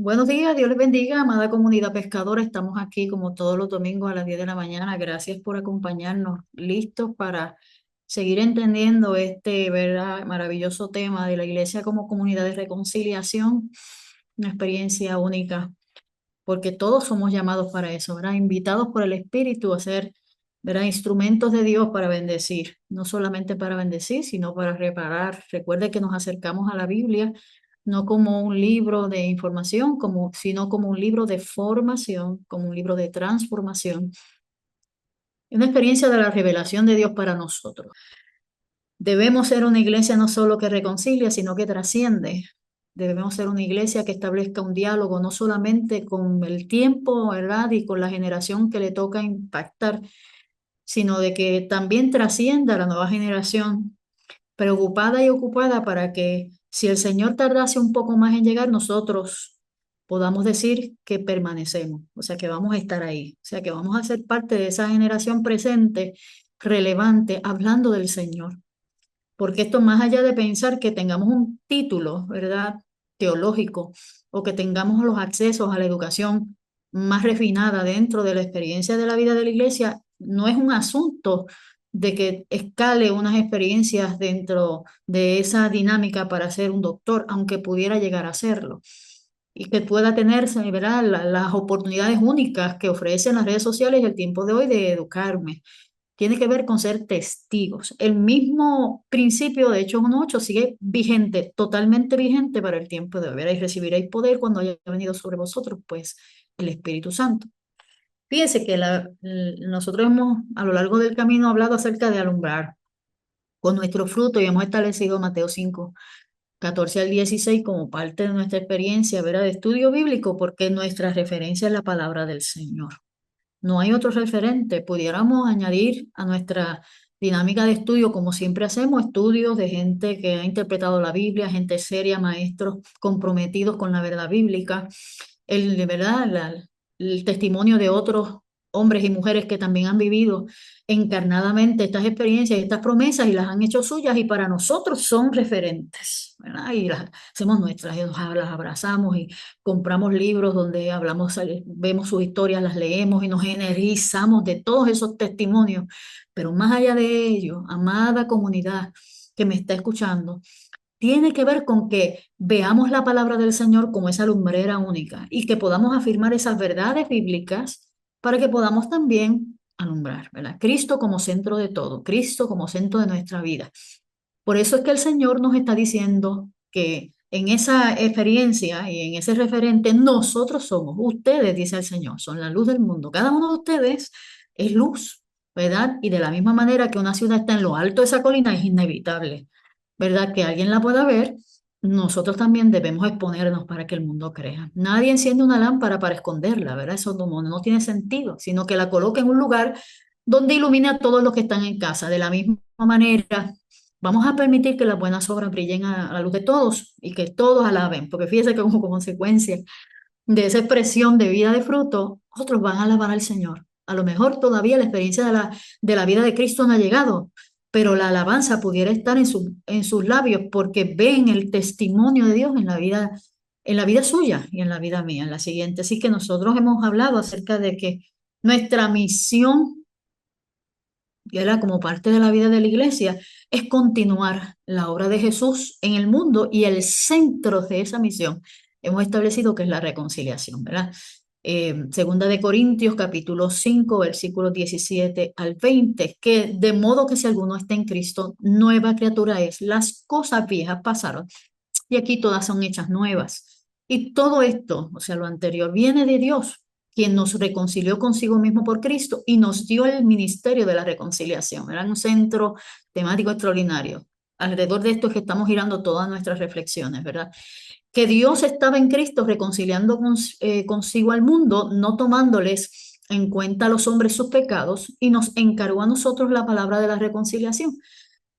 Buenos días, Dios les bendiga, amada comunidad pescadora. Estamos aquí como todos los domingos a las 10 de la mañana. Gracias por acompañarnos, listos para seguir entendiendo este, ¿verdad?, maravilloso tema de la iglesia como comunidad de reconciliación, una experiencia única, porque todos somos llamados para eso, ¿verdad? Invitados por el Espíritu a ser, ¿verdad?, instrumentos de Dios para bendecir, no solamente para bendecir, sino para reparar. Recuerde que nos acercamos a la Biblia no como un libro de información, sino como un libro de formación, como un libro de transformación, una experiencia de la revelación de Dios para nosotros. Debemos ser una iglesia no solo que reconcilia, sino que trasciende. Debemos ser una iglesia que establezca un diálogo no solamente con el tiempo, ¿verdad?, y con la generación que le toca impactar, sino de que también trascienda a la nueva generación, preocupada y ocupada para que si el Señor tardase un poco más en llegar, nosotros podamos decir que permanecemos, o sea, que vamos a estar ahí, o sea, que vamos a ser parte de esa generación presente, relevante, hablando del Señor. Porque esto, más allá de pensar que tengamos un título, ¿verdad?, teológico, o que tengamos los accesos a la educación más refinada dentro de la experiencia de la vida de la iglesia, no es un asunto de que escale unas experiencias dentro de esa dinámica para ser un doctor, aunque pudiera llegar a serlo, y que pueda tenerse, ¿verdad?, las oportunidades únicas que ofrecen las redes sociales y el tiempo de hoy de educarme. Tiene que ver con ser testigos. El mismo principio de Hechos 1:8 sigue vigente, totalmente vigente para el tiempo de hoy. Veréis, recibiréis poder cuando haya venido sobre vosotros, pues, el Espíritu Santo. Fíjense que nosotros hemos a lo largo del camino hablado acerca de alumbrar con nuestro fruto y hemos establecido Mateo 5:14 al 16 como parte de nuestra experiencia, ¿verdad?, de estudio bíblico, porque nuestra referencia es la palabra del Señor. No hay otro referente. Pudiéramos añadir a nuestra dinámica de estudio, como siempre hacemos, estudios de gente que ha interpretado la Biblia, gente seria, maestros comprometidos con la verdad bíblica, de verdad, el testimonio de otros hombres y mujeres que también han vivido encarnadamente estas experiencias y estas promesas y las han hecho suyas y para nosotros son referentes, ¿verdad? Y las hacemos nuestras y las abrazamos y compramos libros donde hablamos, vemos sus historias, las leemos y nos energizamos de todos esos testimonios. Pero más allá de ello, amada comunidad que me está escuchando, tiene que ver con que veamos la palabra del Señor como esa lumbrera única y que podamos afirmar esas verdades bíblicas para que podamos también alumbrar, ¿verdad? Cristo como centro de todo, Cristo como centro de nuestra vida. Por eso es que el Señor nos está diciendo que en esa experiencia y en ese referente nosotros somos, ustedes, dice el Señor, son la luz del mundo. Cada uno de ustedes es luz, ¿verdad? Y de la misma manera que una ciudad está en lo alto de esa colina, es inevitable, ¿verdad?, que alguien la pueda ver. Nosotros también debemos exponernos para que el mundo crea. Nadie enciende una lámpara para esconderla, ¿verdad? Eso no tiene sentido, sino que la coloque en un lugar donde ilumine a todos los que están en casa. De la misma manera, vamos a permitir que las buenas obras brillen a la luz de todos y que todos alaben, porque fíjese que como consecuencia de esa expresión de vida de fruto, otros van a alabar al Señor. A lo mejor todavía la experiencia de la vida de Cristo no ha llegado, pero la alabanza pudiera estar en sus labios porque ven el testimonio de Dios en la vida suya y en la vida mía, en la siguiente. Así que nosotros hemos hablado acerca de que nuestra misión, y era como parte de la vida de la iglesia, es continuar la obra de Jesús en el mundo y el centro de esa misión hemos establecido que es la reconciliación, ¿verdad? Segunda de Corintios, capítulo 5, versículos 17 al 20, que de modo que si alguno está en Cristo, nueva criatura es, las cosas viejas pasaron y aquí todas son hechas nuevas. Y todo esto, o sea, lo anterior, viene de Dios, quien nos reconcilió consigo mismo por Cristo y nos dio el ministerio de la reconciliación. Era un centro temático extraordinario. Alrededor de esto es que estamos girando todas nuestras reflexiones, ¿verdad? Que Dios estaba en Cristo reconciliando consigo al mundo, no tomándoles en cuenta a los hombres sus pecados, y nos encargó a nosotros la palabra de la reconciliación.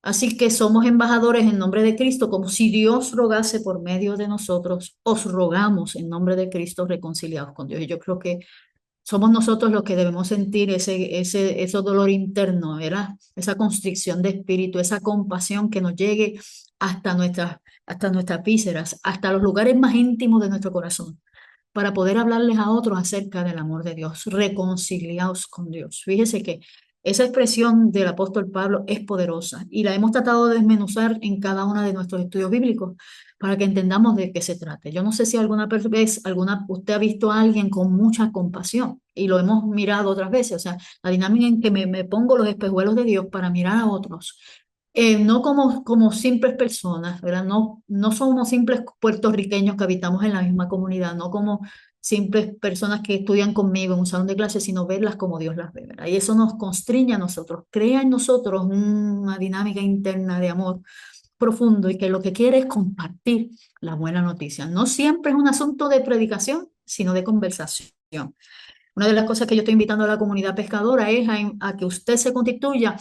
Así que somos embajadores en nombre de Cristo, como si Dios rogase por medio de nosotros, os rogamos en nombre de Cristo reconciliados con Dios. Y yo creo que somos nosotros los que debemos sentir ese dolor interno, ¿verdad? Esa constricción de espíritu, esa compasión que nos llegue hasta nuestras vísceras, hasta los lugares más íntimos de nuestro corazón, para poder hablarles a otros acerca del amor de Dios, reconciliados con Dios. Fíjese que esa expresión del apóstol Pablo es poderosa y la hemos tratado de desmenuzar en cada uno de nuestros estudios bíblicos para que entendamos de qué se trata. Yo no sé si vez usted ha visto a alguien con mucha compasión y lo hemos mirado otras veces, o sea, la dinámica en que me pongo los espejuelos de Dios para mirar a otros. No como simples personas, ¿verdad? No somos simples puertorriqueños que habitamos en la misma comunidad, no como simples personas que estudian conmigo en un salón de clases, sino verlas como Dios las ve, ¿verdad? Y eso nos constriña a nosotros, crea en nosotros una dinámica interna de amor profundo y que lo que quiere es compartir la buena noticia. No siempre es un asunto de predicación, sino de conversación. Una de las cosas que yo estoy invitando a la comunidad pescadora es a que usted se constituya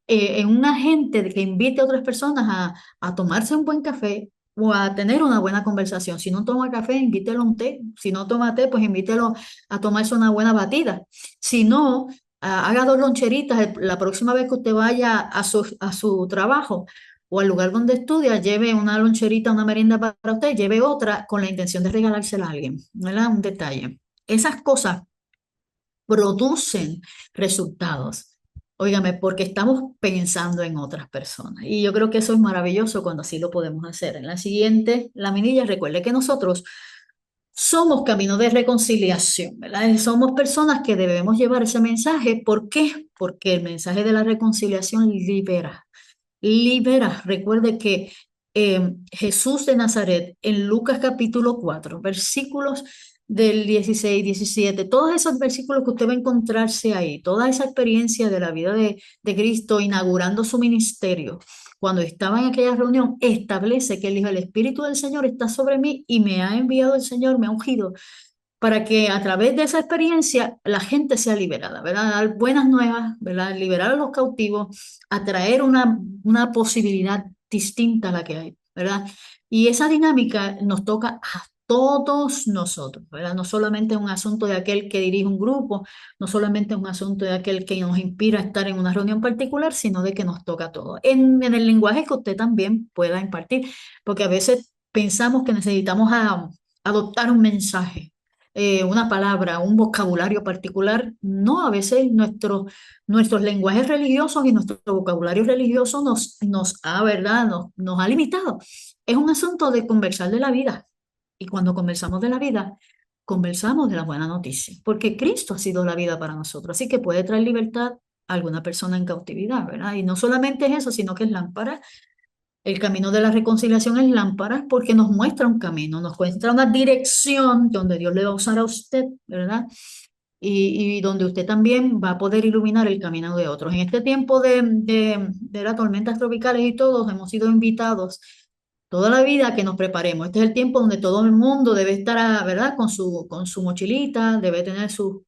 en un agente que invite a otras personas a tomarse un buen café o a tener una buena conversación. Si no toma café, invítelo a un té. Si no toma té, pues invítelo a tomarse una buena batida. Si no, haga dos loncheritas. La próxima vez que usted vaya a su trabajo o al lugar donde estudia, lleve una loncherita, una merienda para usted, lleve otra con la intención de regalársela a alguien, ¿verdad? Un detalle. Esas cosas producen resultados. Óigame, porque estamos pensando en otras personas. Y yo creo que eso es maravilloso cuando así lo podemos hacer. En la siguiente laminilla, recuerde que nosotros somos camino de reconciliación, ¿verdad? Somos personas que debemos llevar ese mensaje. ¿Por qué? Porque el mensaje de la reconciliación libera. Libera. Recuerde que Jesús de Nazaret, en Lucas capítulo 4 versículos del 16 17 todos esos versículos que usted va a encontrarse ahí, toda esa experiencia de la vida de Cristo inaugurando su ministerio, cuando estaba en aquella reunión, establece que él dijo, el Espíritu del Señor está sobre mí y me ha enviado el Señor, me ha ungido para que a través de esa experiencia la gente sea liberada, ¿verdad? Dar buenas nuevas, ¿verdad? Liberar a los cautivos, atraer una posibilidad distinta a la que hay, ¿verdad? Y esa dinámica nos toca a todos nosotros, ¿verdad? No solamente es un asunto de aquel que dirige un grupo, no solamente es un asunto de aquel que nos inspira a estar en una reunión particular, sino de que nos toca a todos. En el lenguaje que usted también pueda impartir, porque a veces pensamos que necesitamos adoptar un mensaje, una palabra, un vocabulario particular. No, a veces nuestros lenguajes religiosos y nuestro vocabulario religioso ¿verdad? Nos ha limitado. Es un asunto de conversar de la vida. Y cuando conversamos de la vida, conversamos de la buena noticia, porque Cristo ha sido la vida para nosotros. Así que puede traer libertad a alguna persona en cautividad, ¿verdad? Y no solamente es eso, sino que es lámpara. El camino de la reconciliación es lámpara porque nos muestra un camino, nos muestra una dirección donde Dios le va a usar a usted, ¿verdad? Y donde usted también va a poder iluminar el camino de otros. En este tiempo de las tormentas tropicales y todos hemos sido invitados toda la vida a que nos preparemos. Este es el tiempo donde todo el mundo debe estar, ¿verdad? Con su mochilita, debe tener sus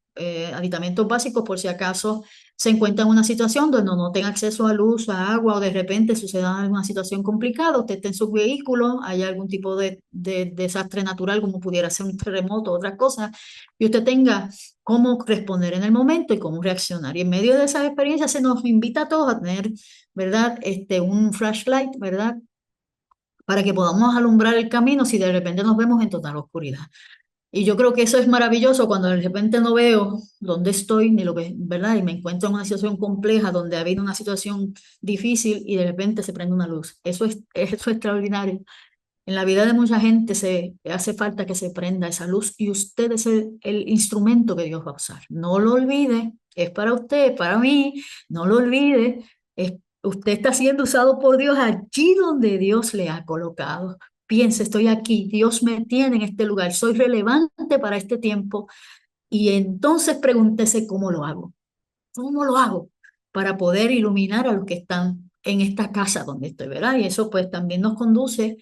aditamentos básicos por si acaso se encuentra en una situación donde no tenga acceso a luz, a agua o de repente suceda alguna situación complicada, usted esté en su vehículo, haya algún tipo de desastre natural como pudiera ser un terremoto o otras cosas, y usted tenga cómo responder en el momento y cómo reaccionar. Y en medio de esas experiencias se nos invita a todos a tener, ¿verdad? Un flashlight, ¿verdad? Para que podamos alumbrar el camino si de repente nos vemos en total oscuridad. Y yo creo que eso es maravilloso cuando de repente no veo dónde estoy ni lo que, ¿verdad? Y me encuentro en una situación compleja donde ha habido una situación difícil y de repente se prende una luz. Eso es extraordinario. En la vida de mucha gente se hace falta que se prenda esa luz y usted es el instrumento que Dios va a usar. No lo olvide, es para usted, para mí, no lo olvide. Usted está siendo usado por Dios allí donde Dios le ha colocado. Piense, estoy aquí, Dios me tiene en este lugar, soy relevante para este tiempo y entonces pregúntese cómo lo hago. ¿Cómo lo hago para poder iluminar a los que están en esta casa donde estoy, ¿verdad? Y eso pues también nos conduce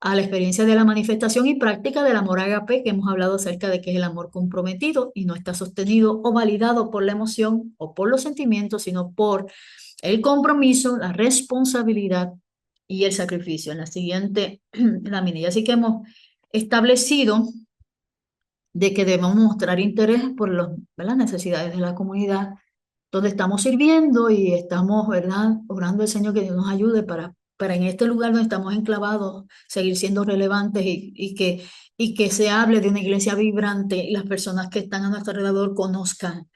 a la experiencia de la manifestación y práctica del amor ágape, que hemos hablado acerca de que es el amor comprometido y no está sostenido o validado por la emoción o por los sentimientos, sino por el compromiso, la responsabilidad y el sacrificio. En la siguiente laminilla, así que hemos establecido de que debemos mostrar interés por las necesidades de la comunidad donde estamos sirviendo y estamos, ¿verdad?, orando al Señor que Dios nos ayude para para en este lugar donde estamos enclavados seguir siendo relevantes y que se hable de una iglesia vibrante y las personas que están a nuestro alrededor conozcan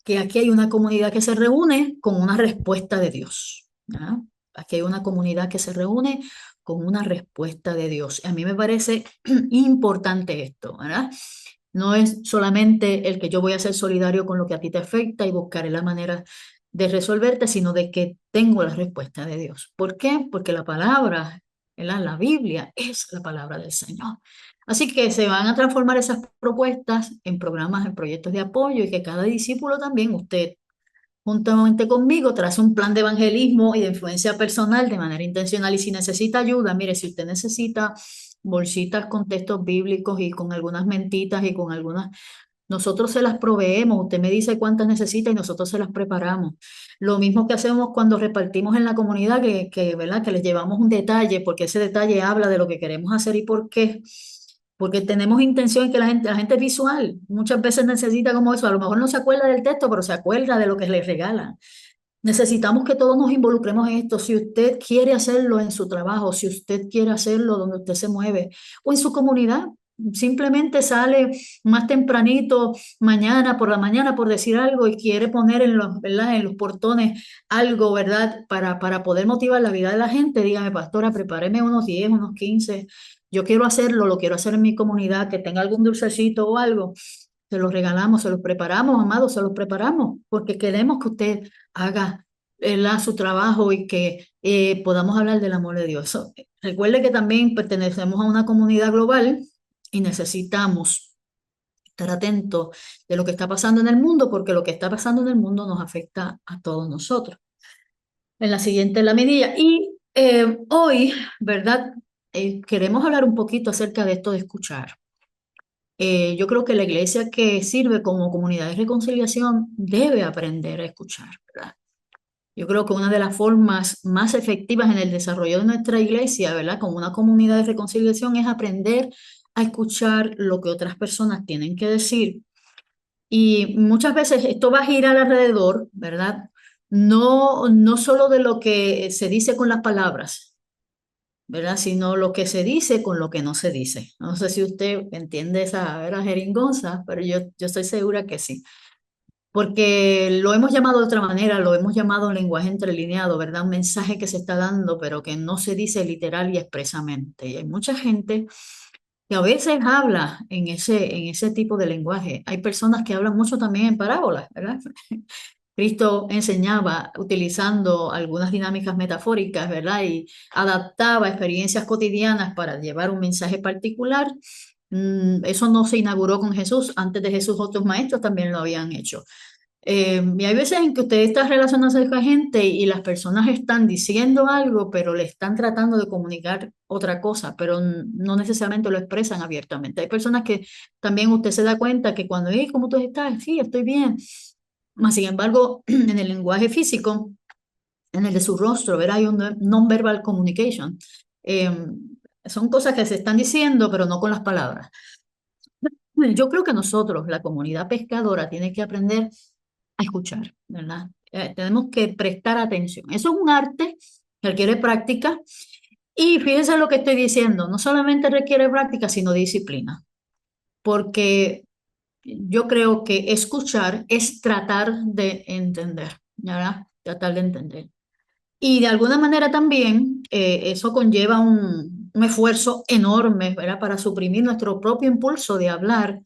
que aquí hay una comunidad que se reúne con una respuesta de Dios. ¿Ah? Aquí hay una comunidad que se reúne con una respuesta de Dios. A mí me parece importante esto, ¿verdad? No es solamente el que yo voy a ser solidario con lo que a ti te afecta y buscaré la manera de resolverte, sino de que tengo la respuesta de Dios. ¿Por qué? Porque la palabra, ¿verdad? La Biblia es la palabra del Señor. Así que se van a transformar esas propuestas en programas, en proyectos de apoyo y que cada discípulo también, usted juntamente conmigo, trace un plan de evangelismo y de influencia personal de manera intencional y si necesita ayuda, mire, si usted necesita bolsitas con textos bíblicos y con algunas mentitas y con algunas nosotros se las proveemos, usted me dice cuántas necesita y nosotros se las preparamos. Lo mismo que hacemos cuando repartimos en la comunidad, ¿verdad? Que les llevamos un detalle, porque ese detalle habla de lo que queremos hacer y por qué. Porque tenemos intención que la gente es visual. Muchas veces necesita como eso. A lo mejor no se acuerda del texto, pero se acuerda de lo que les regalan. Necesitamos que todos nos involucremos en esto. Si usted quiere hacerlo en su trabajo, si usted quiere hacerlo donde usted se mueve o en su comunidad, simplemente sale más tempranito mañana por la mañana por decir algo y quiere poner en los, ¿verdad? En los portones algo, ¿verdad? Para poder motivar la vida de la gente, dígame, pastora, prepáreme unos 10, unos 15. Yo quiero hacerlo, lo quiero hacer en mi comunidad, que tenga algún dulcecito o algo. Se los regalamos, se los preparamos, amados, se los preparamos, porque queremos que usted haga su trabajo y que podamos hablar del amor de Dios. Recuerde que también pertenecemos a una comunidad global y necesitamos estar atentos de lo que está pasando en el mundo, porque lo que está pasando en el mundo nos afecta a todos nosotros. En la siguiente laminilla. Y hoy, ¿verdad? Queremos hablar un poquito acerca de esto de escuchar. Yo creo que la iglesia que sirve como comunidad de reconciliación debe aprender a escuchar, ¿verdad? Yo creo que una de las formas más efectivas en el desarrollo de nuestra iglesia, ¿verdad? Como una comunidad de reconciliación es aprender a escuchar lo que otras personas tienen que decir. Y muchas veces esto va a girar alrededor, ¿verdad? No solo de lo que se dice con las palabras, ¿verdad? Sino lo que se dice con lo que no se dice. No sé si usted entiende esa, ¿verdad? Jeringonza, pero yo estoy segura que sí. Porque lo hemos llamado de otra manera, lo hemos llamado lenguaje entrelineado, ¿verdad? Un mensaje que se está dando, pero que no se dice literal y expresamente. Y hay mucha gente que a veces habla en ese tipo de lenguaje. Hay personas que hablan mucho también en parábolas, ¿verdad? Cristo enseñaba utilizando algunas dinámicas metafóricas, ¿verdad? Y adaptaba experiencias cotidianas para llevar un mensaje particular. Eso no se inauguró con Jesús. Antes de Jesús, otros maestros también lo habían hecho. Y hay veces en que usted está relacionándose con gente y las personas están diciendo algo, pero le están tratando de comunicar otra cosa, pero no necesariamente lo expresan abiertamente. Hay personas que también usted se da cuenta que cuando, hey, ¿cómo tú estás? Sí, estoy bien. Mas, sin embargo, en el lenguaje físico, en el de su rostro, ¿verdad? Hay un non-verbal communication. Eh, Son cosas que se están diciendo, pero no con las palabras. Yo creo que nosotros, la comunidad pescadora, tiene que aprender a escuchar, ¿verdad? Tenemos que prestar atención. Eso es un arte que requiere práctica. Y fíjense lo que estoy diciendo, no solamente requiere práctica, sino disciplina. Porque yo creo que escuchar es tratar de entender, ¿verdad? Tratar de entender. Y de alguna manera también eso conlleva un esfuerzo enorme, ¿verdad? Para suprimir nuestro propio impulso de hablar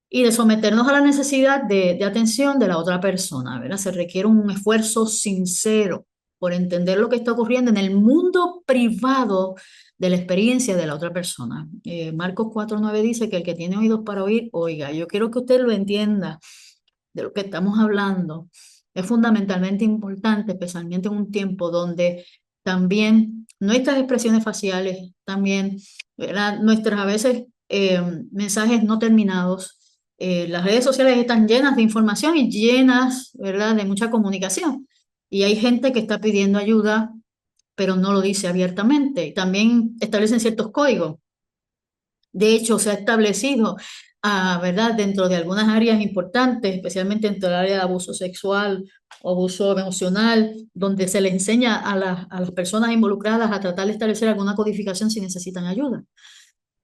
y de someternos a la necesidad de atención de la otra persona, ¿verdad? Se requiere un esfuerzo sincero por entender lo que está ocurriendo en el mundo privado de la experiencia de la otra persona. Marcos 4:9 dice que el que tiene oídos para oír, oiga. Yo quiero que usted lo entienda de lo que estamos hablando. Es fundamentalmente importante, especialmente en un tiempo donde también nuestras expresiones faciales, también, ¿verdad? Nuestras a veces mensajes no terminados, las redes sociales están llenas de información y llenas, ¿verdad?, de mucha comunicación. Y hay gente que está pidiendo ayuda, pero no lo dice abiertamente. Y también establecen ciertos códigos. De hecho, se ha establecido ¿verdad? Dentro de algunas áreas importantes, especialmente dentro del área de abuso sexual o abuso emocional, donde se le enseña a las personas involucradas a tratar de establecer alguna codificación si necesitan ayuda.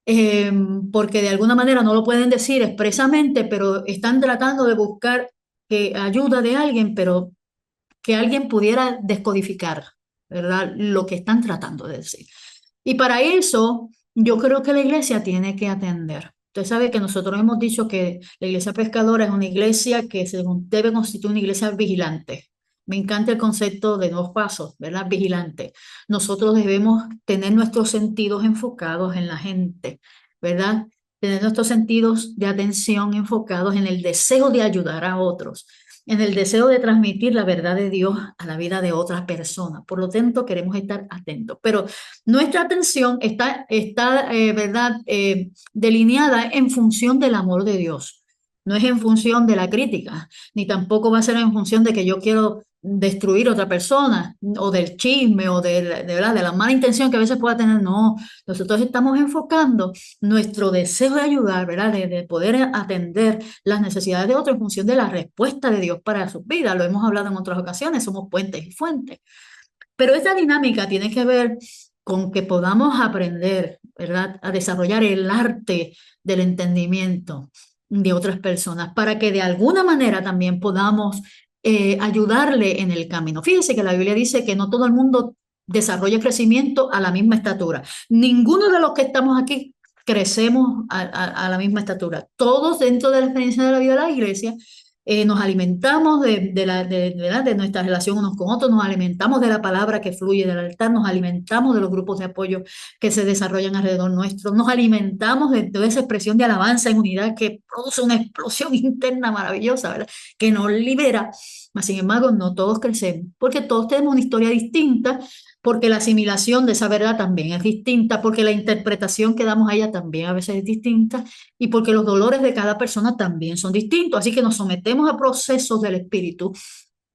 Eh, Porque de alguna manera no lo pueden decir expresamente, pero están tratando de buscar ayuda de alguien, pero que alguien pudiera descodificar, ¿verdad? Lo que están tratando de decir. Y para eso, yo creo que la iglesia tiene que atender. Usted sabe que nosotros hemos dicho que la iglesia pescadora es una iglesia que debe constituir una iglesia vigilante. Me encanta el concepto de nuevos pasos, ¿verdad? Vigilante. Nosotros debemos tener nuestros sentidos enfocados en la gente, ¿verdad? Tener nuestros sentidos de atención enfocados en el deseo de ayudar a otros, en el deseo de transmitir la verdad de Dios a la vida de otras personas. Por lo tanto, queremos estar atentos. Pero nuestra atención está, ¿verdad? Delineada en función del amor de Dios. No es en función de la crítica, ni tampoco va a ser en función de que yo quiero destruir a otra persona, o del chisme, o ¿verdad? De la mala intención que a veces pueda tener. No, nosotros estamos enfocando nuestro deseo de ayudar, ¿verdad? De poder atender las necesidades de otros en función de la respuesta de Dios para sus vidas. Lo hemos hablado en otras ocasiones, somos puentes y fuentes. Pero esta dinámica tiene que ver con que podamos aprender, ¿verdad?, a desarrollar el arte del entendimiento de otras personas para que de alguna manera también podamos ayudarle en el camino. Fíjese que la Biblia dice que no todo el mundo desarrolla crecimiento a la misma estatura. Ninguno de los que estamos aquí crecemos a la misma estatura. Todos dentro de la experiencia de la vida de la iglesia nos alimentamos de nuestra relación unos con otros, nos alimentamos de la palabra que fluye del altar, nos alimentamos de los grupos de apoyo que se desarrollan alrededor nuestro, nos alimentamos de toda esa expresión de alabanza en unidad que produce una explosión interna maravillosa, ¿verdad? Que nos libera. Mas, sin embargo, no todos crecemos, porque todos tenemos una historia distinta, porque la asimilación de esa verdad también es distinta, porque la interpretación que damos a ella también a veces es distinta, y porque los dolores de cada persona también son distintos. Así que nos sometemos a procesos del espíritu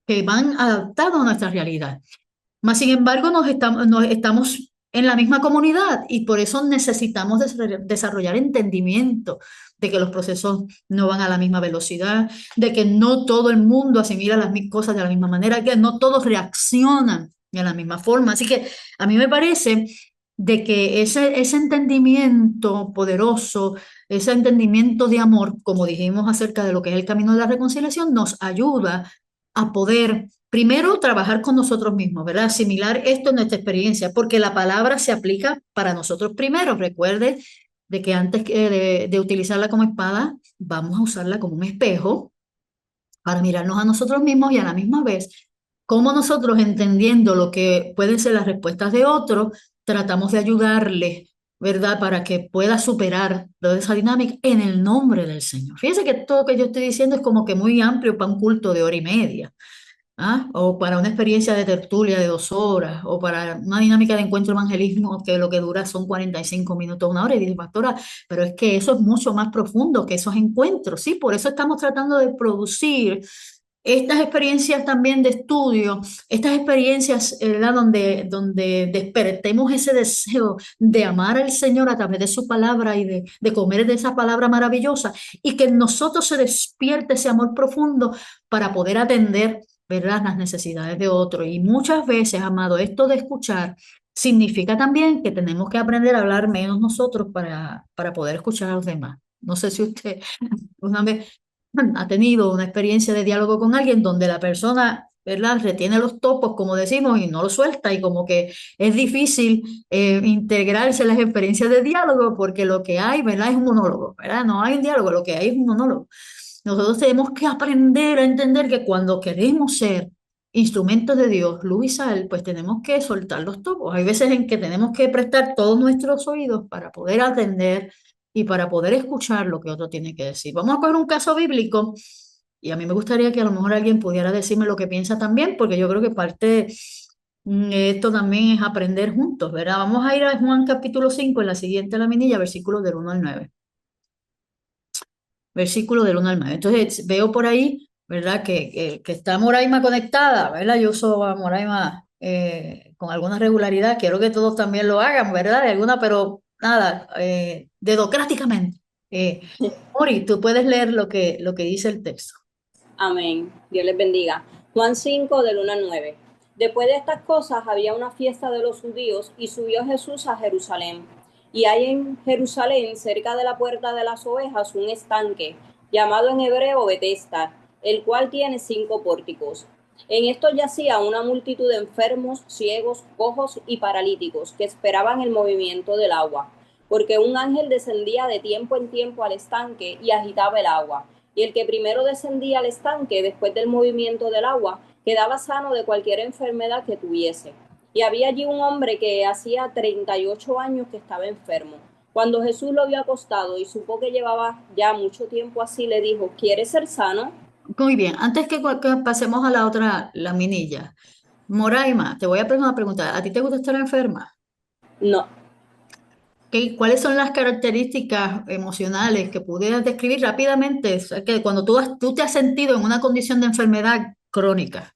que van adaptados a nuestra realidad. Mas, sin embargo, nos estamos en la misma comunidad y por eso necesitamos desarrollar entendimiento de que los procesos no van a la misma velocidad, de que no todo el mundo asimila las cosas de la misma manera, que no todos reaccionan de la misma forma. Así que a mí me parece de que ese entendimiento poderoso, ese entendimiento de amor, como dijimos acerca de lo que es el camino de la reconciliación, nos ayuda a poder primero trabajar con nosotros mismos, ¿verdad? Asimilar esto en nuestra experiencia, porque la palabra se aplica para nosotros primero. Recuerde de que antes de utilizarla como espada, vamos a usarla como un espejo para mirarnos a nosotros mismos y a la misma vez, como nosotros entendiendo lo que pueden ser las respuestas de otros, tratamos de ayudarle, ¿verdad? Para que pueda superar toda esa dinámica en el nombre del Señor. Fíjense que todo lo que yo estoy diciendo es como que muy amplio para un culto de hora y media. ¿Ah? O para una experiencia de tertulia de 2 horas, o para una dinámica de encuentro evangelismo que lo que dura son 45 minutos, 1 hora. Y dice, pastora, pero es que eso es mucho más profundo que esos encuentros, ¿sí? Por eso estamos tratando de producir estas experiencias también de estudio, estas experiencias, ¿verdad? Donde despertemos ese deseo de amar al Señor a través de su palabra y de comer de esa palabra maravillosa, y que en nosotros se despierte ese amor profundo para poder atender, ¿verdad?, las necesidades de otro. Y muchas veces, amado, esto de escuchar significa también que tenemos que aprender a hablar menos nosotros para poder escuchar a los demás. No sé si usted una vez ha tenido una experiencia de diálogo con alguien donde la persona, ¿verdad?, retiene los topos, como decimos, y no los suelta, y como que es difícil integrarse en las experiencias de diálogo porque lo que hay, ¿verdad?, es un monólogo, ¿verdad? No hay un diálogo, lo que hay es un monólogo. Nosotros tenemos que aprender a entender que cuando queremos ser instrumentos de Dios, luz y sal, pues tenemos que soltar los topos. Hay veces en que tenemos que prestar todos nuestros oídos para poder atender y para poder escuchar lo que otro tiene que decir. Vamos a coger un caso bíblico y a mí me gustaría que a lo mejor alguien pudiera decirme lo que piensa también, porque yo creo que parte esto también es aprender juntos, ¿verdad? Vamos a ir a Juan capítulo 5 en la siguiente laminilla, versículos del 1 al 9. Versículo del 1 al 9. Entonces veo por ahí, ¿verdad? Que está Moraima conectada, ¿verdad? Yo uso a Moraima con alguna regularidad. Quiero que todos también lo hagan, ¿verdad? De alguna, pero nada, dedocráticamente. Eh, Ori, tú puedes leer lo que dice el texto. Amén. Dios les bendiga. Juan 5 del 1 al 9. Después de estas cosas había una fiesta de los judíos y subió Jesús a Jerusalén. Y hay en Jerusalén, cerca de la puerta de las ovejas, un estanque, llamado en hebreo Betesda, el cual tiene 5 pórticos. En esto yacía una multitud de enfermos, ciegos, cojos y paralíticos, que esperaban el movimiento del agua, porque un ángel descendía de tiempo en tiempo al estanque y agitaba el agua, y el que primero descendía al estanque después del movimiento del agua quedaba sano de cualquier enfermedad que tuviese. Y había allí un hombre que hacía 38 años que estaba enfermo. Cuando Jesús lo vio acostado y supo que llevaba ya mucho tiempo así, le dijo: ¿quieres ser sano? Muy bien, antes que pasemos a la otra laminilla. Moraima, te voy a hacer una pregunta. ¿A ti te gusta estar enferma? No. ¿Cuáles son las características emocionales que pudieras describir rápidamente? O sea, que cuando tú te has sentido en una condición de enfermedad crónica.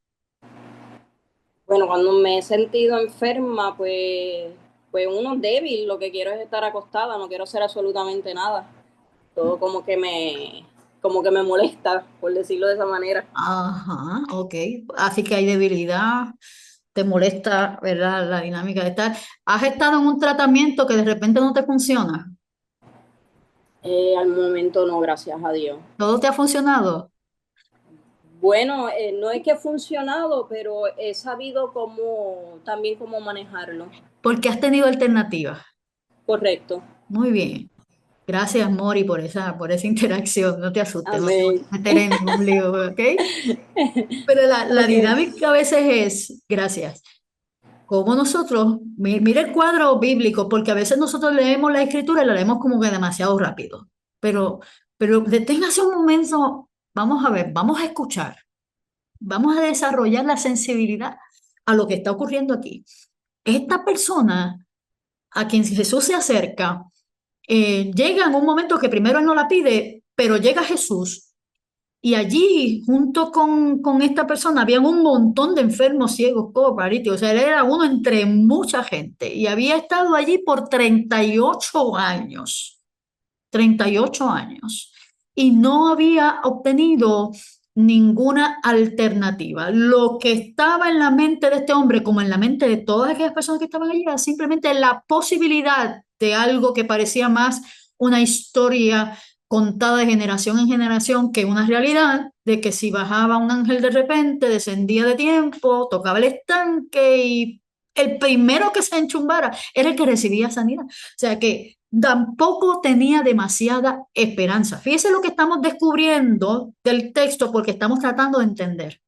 Bueno, cuando me he sentido enferma, pues uno débil, lo que quiero es estar acostada, no quiero hacer absolutamente nada. Todo como que me molesta, por decirlo de esa manera. Ajá, ok. Así que hay debilidad, te molesta, ¿verdad? La dinámica de estar. ¿Has estado en un tratamiento que de repente no te funciona? Al momento no, gracias a Dios. ¿Todo te ha funcionado? Bueno, no es que ha funcionado, pero he sabido también cómo manejarlo. Porque has tenido alternativas. Correcto. Muy bien. Gracias, Mori, por esa interacción. No te asustes, no te voy Amén. a meter en ningún lío, ¿ok? Pero la Ok. dinámica a veces es, gracias, como nosotros, mira el cuadro bíblico, porque a veces nosotros leemos la escritura y la leemos como que demasiado rápido. Pero, pero deténgase un momento, vamos a ver, vamos a escuchar, vamos a desarrollar la sensibilidad a lo que está ocurriendo aquí. Esta persona a quien Jesús se acerca, llega en un momento que primero él no la pide, pero llega Jesús. Y allí, junto con esta persona, habían un montón de enfermos, ciegos, cojos, paralíticos. O sea, él era uno entre mucha gente y había estado allí por 38 años. 38 años. Y no había obtenido ninguna alternativa. Lo que estaba en la mente de este hombre, como en la mente de todas aquellas personas que estaban allí, era simplemente la posibilidad de algo que parecía más una historia contada de generación en generación que una realidad de que si bajaba un ángel de repente, descendía de tiempo, tocaba el estanque y el primero que se enchumbara era el que recibía sanidad. O sea que tampoco tenía demasiada esperanza. Fíjese lo que estamos descubriendo del texto porque estamos tratando de entender.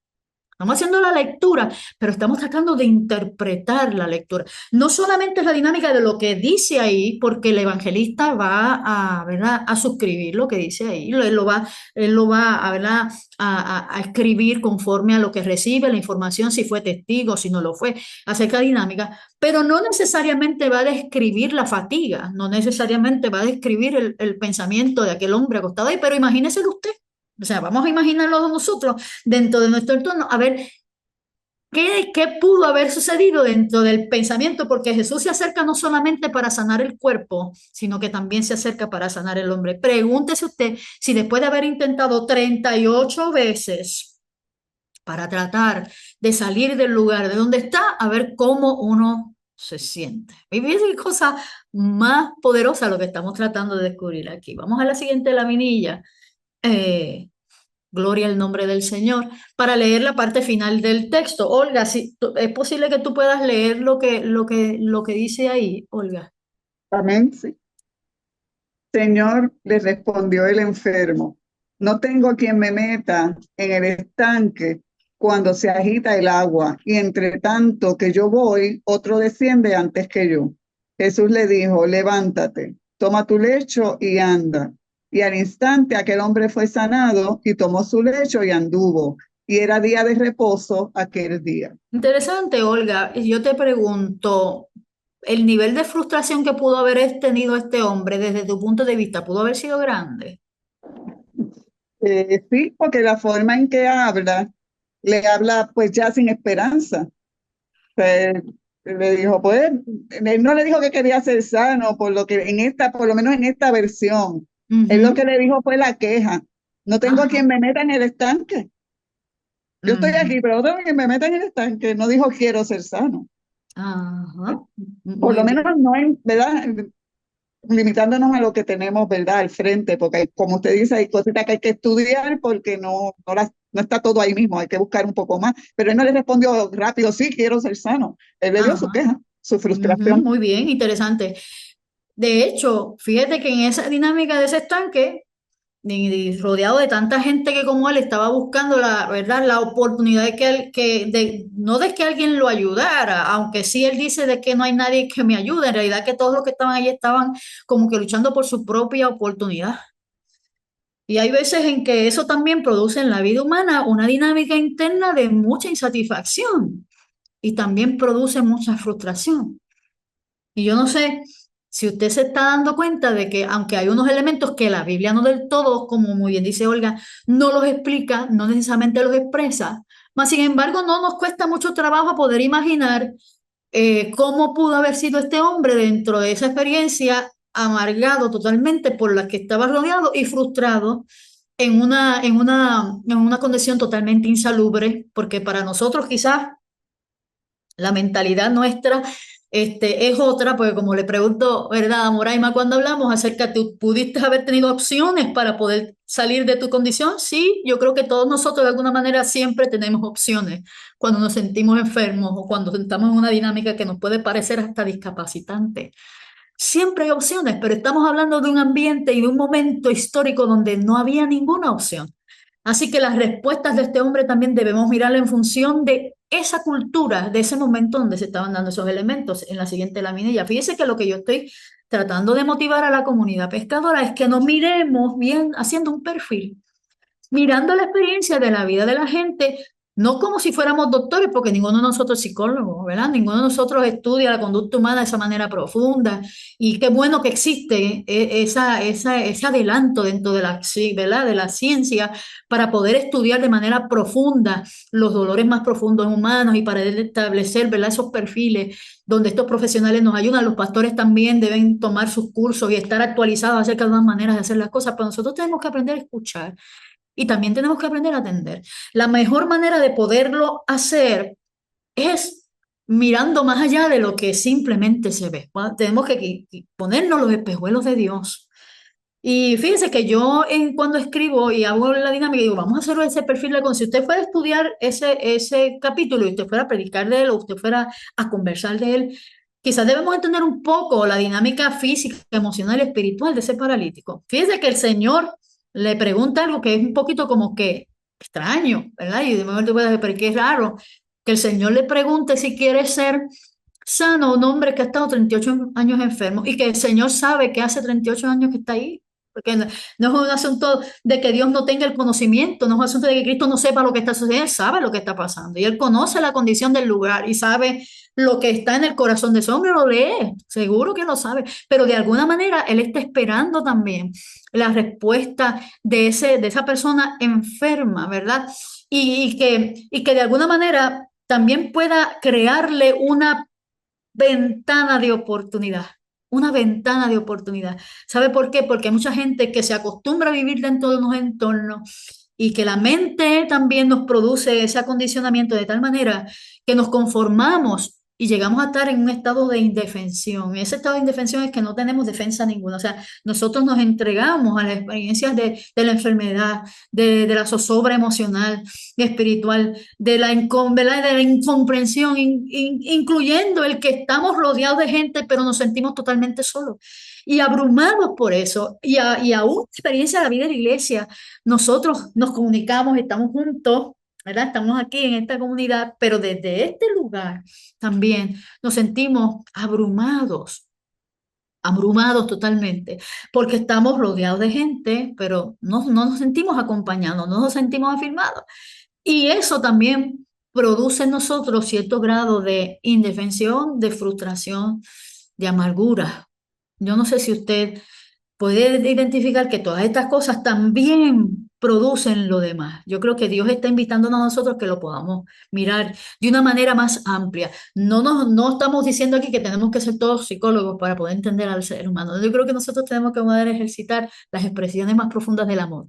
Estamos haciendo la lectura, pero estamos tratando de interpretar la lectura. No solamente es la dinámica de lo que dice ahí, porque el evangelista va a, ¿verdad?, a suscribir lo que dice ahí. Él lo va a, ¿verdad?, a escribir conforme a lo que recibe la información, si fue testigo, si no lo fue, acerca de dinámica, pero no necesariamente va a describir la fatiga, no necesariamente va a describir el pensamiento de aquel hombre acostado ahí, pero imagínese usted. O sea, vamos a imaginarlo nosotros dentro de nuestro entorno, a ver qué pudo haber sucedido dentro del pensamiento, porque Jesús se acerca no solamente para sanar el cuerpo, sino que también se acerca para sanar el hombre. Pregúntese usted si después de haber intentado 38 veces para tratar de salir del lugar de donde está, a ver cómo uno se siente. Y fíjense qué cosa más poderosa lo que estamos tratando de descubrir aquí. Vamos a la siguiente laminilla. Eh, Gloria al nombre del Señor, para leer la parte final del texto. Olga, si es posible que tú puedas leer lo que dice ahí, Olga. Amén. Sí. Señor, le respondió el enfermo, no tengo quien me meta en el estanque cuando se agita el agua, y entre tanto que yo voy, otro desciende antes que yo. Jesús le dijo, levántate, toma tu lecho y anda. Y al instante aquel hombre fue sanado y tomó su lecho y anduvo. Y era día de reposo aquel día. Interesante, Olga. Y yo te pregunto, el nivel de frustración que pudo haber tenido este hombre desde tu punto de vista, ¿pudo haber sido grande? Sí, porque la forma en que habla, le habla pues ya sin esperanza. Pues, le dijo, pues, él no le dijo que quería ser sano, por lo que por lo menos en esta versión, Él lo Ujú. que le dijo fue la queja. No tengo a Ajá. quien me meta en el estanque. Yo estoy Ujú. aquí, pero no tengo a quien me meta en el estanque. No dijo quiero ser sano. Ajá. Por Muy lo menos bien. no en, ¿verdad? Limitándonos a lo que tenemos, ¿verdad? Al frente, porque como usted dice, hay cositas que hay que estudiar porque no está todo ahí mismo, hay que buscar un poco más. Pero él no le respondió rápido, sí, quiero ser sano. Él le dio su Ajá. queja, su Ujú. frustración. Muy bien, interesante. De hecho, fíjate que en esa dinámica de ese estanque, y rodeado de tanta gente que como él estaba buscando la verdad, la oportunidad de que no de que alguien lo ayudara, aunque sí él dice de que no hay nadie que me ayude, en realidad que todos los que estaban allí estaban como que luchando por su propia oportunidad. Y hay veces en que eso también produce en la vida humana una dinámica interna de mucha insatisfacción y también produce mucha frustración. Y yo no sé si usted se está dando cuenta de que aunque hay unos elementos que la Biblia no del todo, como muy bien dice Olga, no los explica, no necesariamente los expresa, mas sin embargo no nos cuesta mucho trabajo poder imaginar cómo pudo haber sido este hombre dentro de esa experiencia amargado totalmente por la que estaba rodeado y frustrado en una condición totalmente insalubre, porque para nosotros quizás la mentalidad nuestra es otra, porque como le pregunto, ¿verdad, a Moraima, cuando hablamos acerca de tú pudiste haber tenido opciones para poder salir de tu condición? Sí, yo creo que todos nosotros de alguna manera siempre tenemos opciones cuando nos sentimos enfermos o cuando estamos en una dinámica que nos puede parecer hasta discapacitante. Siempre hay opciones, pero estamos hablando de un ambiente y de un momento histórico donde no había ninguna opción. Así que las respuestas de este hombre también debemos mirarla en función de esa cultura, de ese momento donde se estaban dando esos elementos en la siguiente laminilla. Fíjese que lo que yo estoy tratando de motivar a la comunidad pescadora es que nos miremos bien haciendo un perfil, mirando la experiencia de la vida de la gente, no como si fuéramos doctores, porque ninguno de nosotros es psicólogo, ¿verdad? Ninguno de nosotros estudia la conducta humana de esa manera profunda. Y qué bueno que existe ese adelanto dentro de ¿verdad? De la ciencia para poder estudiar de manera profunda los dolores más profundos humanos y para establecer, ¿verdad? Esos perfiles donde estos profesionales nos ayudan. Los pastores también deben tomar sus cursos y estar actualizados acerca de unas maneras de hacer las cosas, pero nosotros tenemos que aprender a escuchar y también tenemos que aprender a atender. La mejor manera de poderlo hacer es mirando más allá de lo que simplemente se ve. Tenemos que ponernos los espejuelos de Dios. Y fíjense que yo cuando escribo y hago la dinámica, digo, vamos a hacer ese perfil de con si usted fuera a estudiar ese capítulo y usted fuera a predicar de él o usted fuera a conversar de él, quizás debemos entender un poco la dinámica física, emocional y espiritual de ese paralítico. Fíjense que el Señor le pregunta algo que es un poquito como que extraño, ¿verdad? Y de momento tú puedes decir, pero qué raro, que el Señor le pregunte si quiere ser sano un hombre que ha estado 38 años enfermo y que el Señor sabe que hace 38 años que está ahí. Porque no es un asunto de que Dios no tenga el conocimiento, no es un asunto de que Cristo no sepa lo que está sucediendo, Él sabe lo que está pasando y Él conoce la condición del lugar y sabe lo que está en el corazón de ese hombre, lo lee, seguro que lo sabe, pero de alguna manera Él está esperando también la respuesta de esa persona enferma, ¿verdad? Y que de alguna manera también pueda crearle una ventana de oportunidad, una ventana de oportunidad. ¿Sabe por qué? Porque hay mucha gente que se acostumbra a vivir dentro de unos entornos y que la mente también nos produce ese acondicionamiento de tal manera que nos conformamos y llegamos a estar en un estado de indefensión. Y ese estado de indefensión es que no tenemos defensa ninguna. O sea, nosotros nos entregamos a las experiencias de la enfermedad, de la zozobra emocional y espiritual, ¿verdad? De la incomprensión, incluyendo el que estamos rodeados de gente, pero nos sentimos totalmente solos y abrumados por eso. Y aún experiencia de la vida de la iglesia, nosotros nos comunicamos, estamos juntos, ¿verdad? Estamos aquí en esta comunidad, pero desde este lugar también nos sentimos abrumados. Abrumados totalmente, porque estamos rodeados de gente, pero no nos sentimos acompañados, no nos sentimos afirmados. Y eso también produce en nosotros cierto grado de indefensión, de frustración, de amargura. Yo no sé si usted puede identificar que todas estas cosas también producen lo demás. Yo creo que Dios está invitándonos a nosotros que lo podamos mirar de una manera más amplia. No estamos diciendo aquí que tenemos que ser todos psicólogos para poder entender al ser humano. Yo creo que nosotros tenemos que poder ejercitar las expresiones más profundas del amor.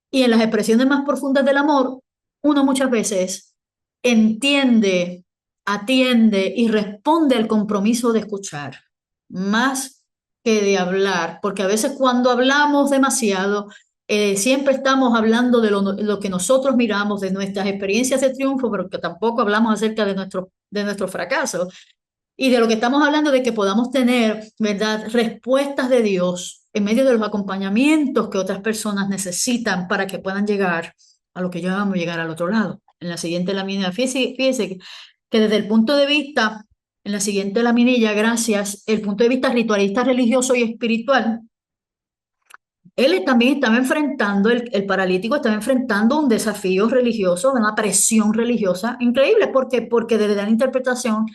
Y en las expresiones más profundas del amor, uno muchas veces entiende, atiende y responde al compromiso de escuchar, más que de hablar, porque a veces cuando hablamos demasiado, siempre estamos hablando de lo que nosotros miramos, de nuestras experiencias de triunfo, pero que tampoco hablamos acerca de nuestro fracaso. Y de lo que estamos hablando de que podamos tener, ¿verdad?, respuestas de Dios en medio de los acompañamientos que otras personas necesitan para que puedan llegar a lo que llamamos llegar al otro lado. En la siguiente lámina, fíjese que desde el punto de vista, en la siguiente laminilla, gracias, el punto de vista ritualista, religioso y espiritual, él también estaba enfrentando, el paralítico estaba enfrentando un desafío religioso, una presión religiosa increíble, porque desde la interpretación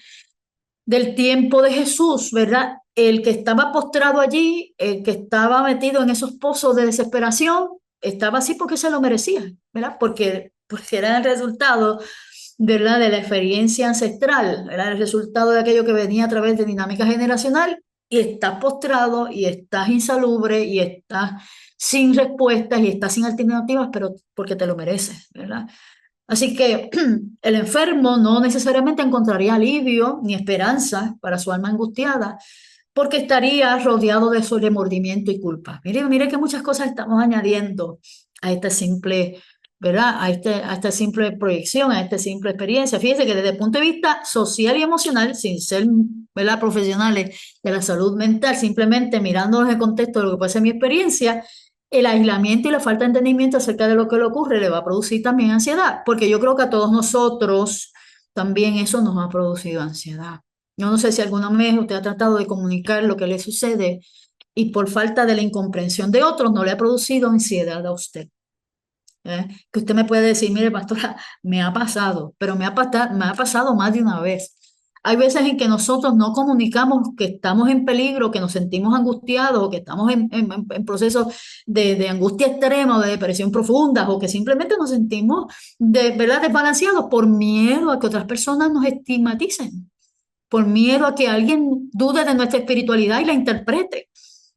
del tiempo de Jesús, ¿verdad? El que estaba postrado allí, el que estaba metido en esos pozos de desesperación, estaba así porque se lo merecía, ¿verdad? Porque era el resultado, ¿verdad?, de la experiencia ancestral, era el resultado de aquello que venía a través de dinámica generacional, y estás postrado, y estás insalubre, y estás sin respuestas, y estás sin alternativas, pero porque te lo mereces, ¿verdad? Así que el enfermo no necesariamente encontraría alivio ni esperanza para su alma angustiada, porque estaría rodeado de su remordimiento y culpa. Mire que muchas cosas estamos añadiendo a esta simple, ¿verdad? A esta simple proyección, a esta simple experiencia. Fíjense que desde el punto de vista social y emocional, sin ser, ¿verdad?, profesionales de la salud mental, simplemente mirándonos en el contexto de lo que puede ser mi experiencia, el aislamiento y la falta de entendimiento acerca de lo que le ocurre le va a producir también ansiedad, porque yo creo que a todos nosotros también eso nos ha producido ansiedad. Yo no sé si alguna vez usted ha tratado de comunicar lo que le sucede y por falta de la incomprensión de otros no le ha producido ansiedad a usted. Que usted me puede decir, mire, pastora, me ha pasado, pero me ha pasado más de una vez. Hay veces en que nosotros no comunicamos que estamos en peligro, que nos sentimos angustiados, o que estamos en procesos de angustia extrema o de depresión profunda, o que simplemente nos sentimos ¿verdad?, desbalanceados por miedo a que otras personas nos estigmaticen, por miedo a que alguien dude de nuestra espiritualidad y la interprete.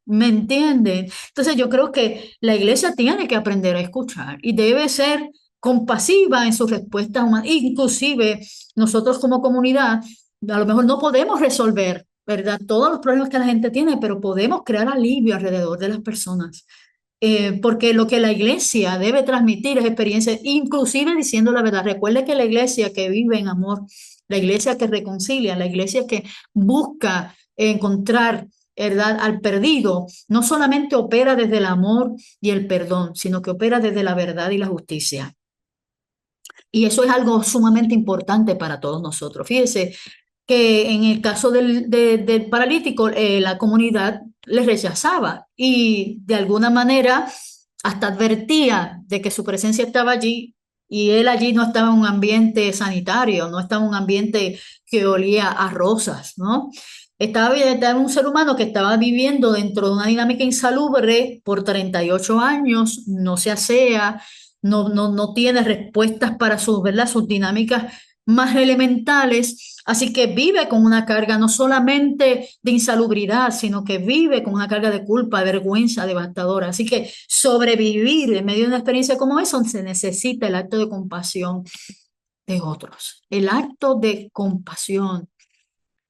¿Me entienden? Entonces yo creo que la iglesia tiene que aprender a escuchar y debe ser compasiva en sus respuestas humanas. Inclusive nosotros como comunidad, a lo mejor no podemos resolver, ¿verdad?, todos los problemas que la gente tiene, pero podemos crear alivio alrededor de las personas. Porque lo que la iglesia debe transmitir es experiencia, inclusive diciendo la verdad. Recuerde que la iglesia que vive en amor, la iglesia que reconcilia, la iglesia que busca encontrar, ¿verdad?, al perdido, no solamente opera desde el amor y el perdón, sino que opera desde la verdad y la justicia. Y eso es algo sumamente importante para todos nosotros. Fíjese que en el caso del paralítico, la comunidad le rechazaba y de alguna manera hasta advertía de que su presencia estaba allí, y él allí no estaba en un ambiente sanitario, no estaba en un ambiente que olía a rosas, ¿no? Estaba un ser humano que estaba viviendo dentro de una dinámica insalubre por 38 años, no se asea, no tiene respuestas para sus, ¿verdad?, sus dinámicas más elementales, así que vive con una carga no solamente de insalubridad, sino que vive con una carga de culpa, de vergüenza devastadora. Así que sobrevivir en medio de una experiencia como esa se necesita el acto de compasión de otros, el acto de compasión